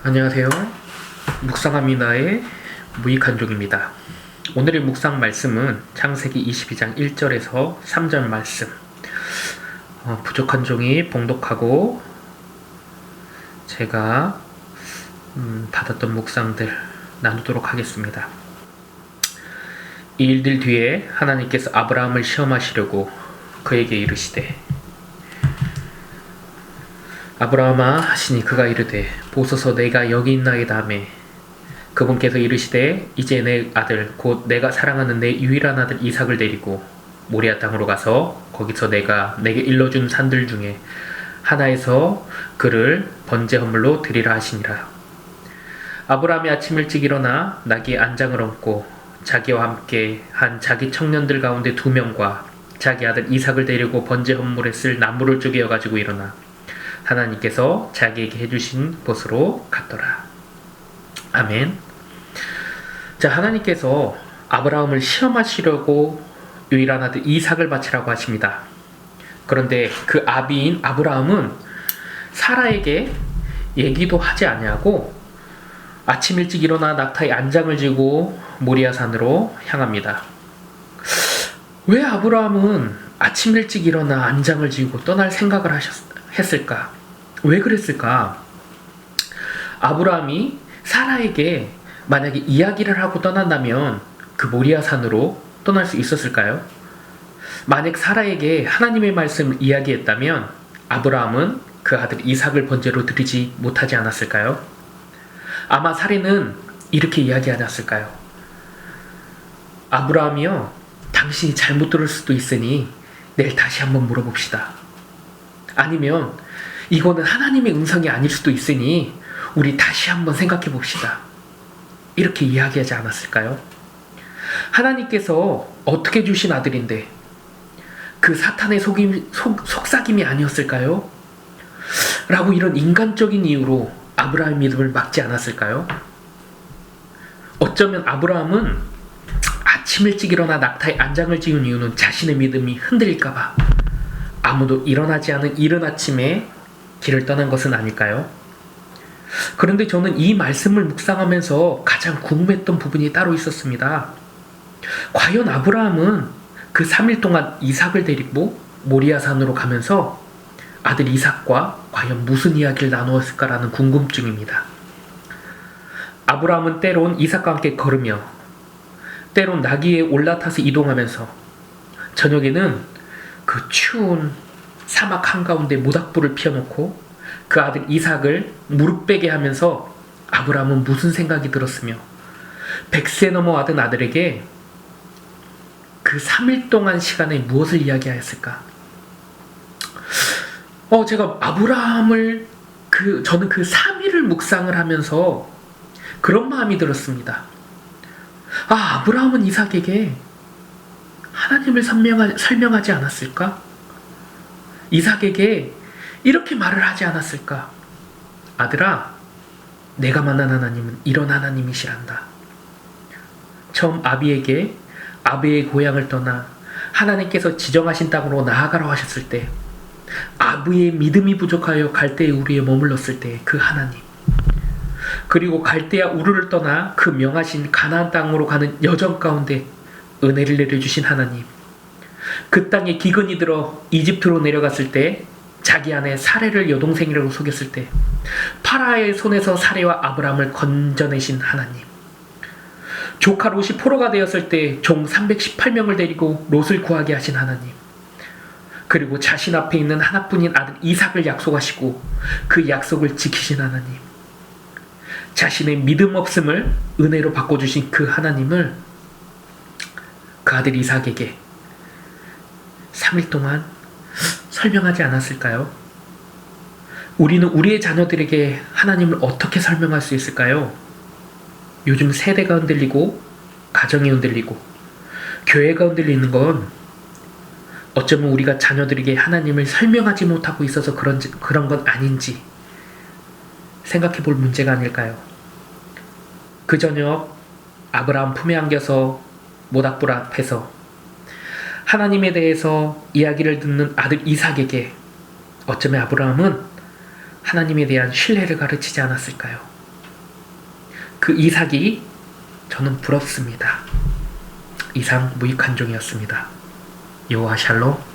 안녕하세요. 묵상합니다의 무익한족입니다. 오늘의 묵상 말씀은 창세기 22장 1절에서 3절 말씀. 부족한 종이 봉독하고 제가 받았던 묵상들 나누도록 하겠습니다. 이 일들 뒤에 하나님께서 아브라함을 시험하시려고 그에게 이르시되, 아브라함아 하시니 그가 이르되, 보소서 내가 여기 있나이다 하매, 그분께서 이르시되, 이제 내 아들 곧 내가 사랑하는 내 유일한 아들 이삭을 데리고 모리아 땅으로 가서 거기서 내가 내게 일러준 산들 중에 하나에서 그를 번제 헌물로 드리라 하시니라. 아브라함이 아침 일찍 일어나 나귀의 안장을 얹고 자기와 함께 한 자기 청년들 가운데 2명과 자기 아들 이삭을 데리고 번제 헌물에 쓸 나무를 쪼개어 가지고 일어나 하나님께서 자기에게 해주신 곳으로 갔더라. 아멘. 자, 하나님께서 아브라함을 시험하시려고 유일한 아들 이삭을 바치라고 하십니다. 그런데 그 아비인 아브라함은 사라에게 얘기도 하지 아니하고 아침 일찍 일어나 낙타의 안장을 지고 모리아 산으로 향합니다. 왜 아브라함은 아침 일찍 일어나 안장을 지고 떠날 생각을 했을까? 왜 그랬을까? 아브라함이 사라에게 만약에 이야기를 하고 떠난다면 그 모리아 산으로 떠날 수 있었을까요? 만약 사라에게 하나님의 말씀을 이야기했다면 아브라함은 그 아들 이삭을 번제로 드리지 못하지 않았을까요? 아마 사라는 이렇게 이야기하지 않았을까요? 아브라함이요, 당신이 잘못 들을 수도 있으니 내일 다시 한번 물어봅시다. 아니면 이거는 하나님의 음성이 아닐 수도 있으니 우리 다시 한번 생각해 봅시다. 이렇게 이야기하지 않았을까요? 하나님께서 어떻게 주신 아들인데 그 사탄의 속삭임이 아니었을까요? 라고 이런 인간적인 이유로 아브라함의 믿음을 막지 않았을까요? 어쩌면 아브라함은 아침 일찍 일어나 낙타에 안장을 지은 이유는 자신의 믿음이 흔들릴까봐 아무도 일어나지 않은 이른 아침에 길을 떠난 것은 아닐까요? 그런데 저는 이 말씀을 묵상하면서 가장 궁금했던 부분이 따로 있었습니다. 과연 아브라함은 그 3일 동안 이삭을 데리고 모리아 산으로 가면서 아들 이삭과 과연 무슨 이야기를 나누었을까라는 궁금증입니다. 아브라함은 때론 이삭과 함께 걸으며 때론 나귀에 올라타서 이동하면서 저녁에는 그 추운 사막 한가운데 모닥불을 피워놓고 그 아들 이삭을 무릎 베게 하면서 아브라함은 무슨 생각이 들었으며 100세 넘어가던 아들에게 그 3일 동안 시간에 무엇을 이야기하였을까? 제가 아브라함을 저는 그 3일을 묵상을 하면서 그런 마음이 들었습니다. 아브라함은 이삭에게 하나님을 설명하지 않았을까? 이삭에게 이렇게 말을 하지 않았을까? 아들아, 내가 만난 하나님은 이런 하나님이시란다. 처음 아비에게 아비의 고향을 떠나 하나님께서 지정하신 땅으로 나아가라고 하셨을 때 아비의 믿음이 부족하여 갈대아 우르에 머물렀을 때 그 하나님, 그리고 갈대아 우르를 떠나 그 명하신 가나안 땅으로 가는 여정 가운데 은혜를 내려주신 하나님, 그 땅에 기근이 들어 이집트로 내려갔을 때 자기 아내 사레를 여동생이라고 속였을 때 파라의 손에서 사레와 아브라함을 건져내신 하나님, 조카 롯이 포로가 되었을 때 종 318명을 데리고 롯을 구하게 하신 하나님, 그리고 자신 앞에 있는 하나뿐인 아들 이삭을 약속하시고 그 약속을 지키신 하나님, 자신의 믿음 없음을 은혜로 바꿔주신 그 하나님을 그 아들 이삭에게 3일 동안 설명하지 않았을까요? 우리는 우리의 자녀들에게 하나님을 어떻게 설명할 수 있을까요? 요즘 세대가 흔들리고 가정이 흔들리고 교회가 흔들리는 건 어쩌면 우리가 자녀들에게 하나님을 설명하지 못하고 있어서 그런 건 아닌지 생각해 볼 문제가 아닐까요? 그 저녁 아브라함 품에 안겨서 모닥불 앞에서 하나님에 대해서 이야기를 듣는 아들 이삭에게 어쩌면 아브라함은 하나님에 대한 신뢰를 가르치지 않았을까요? 그 이삭이 저는 부럽습니다. 이상 무익한종이었습니다. 여호와 샬롬.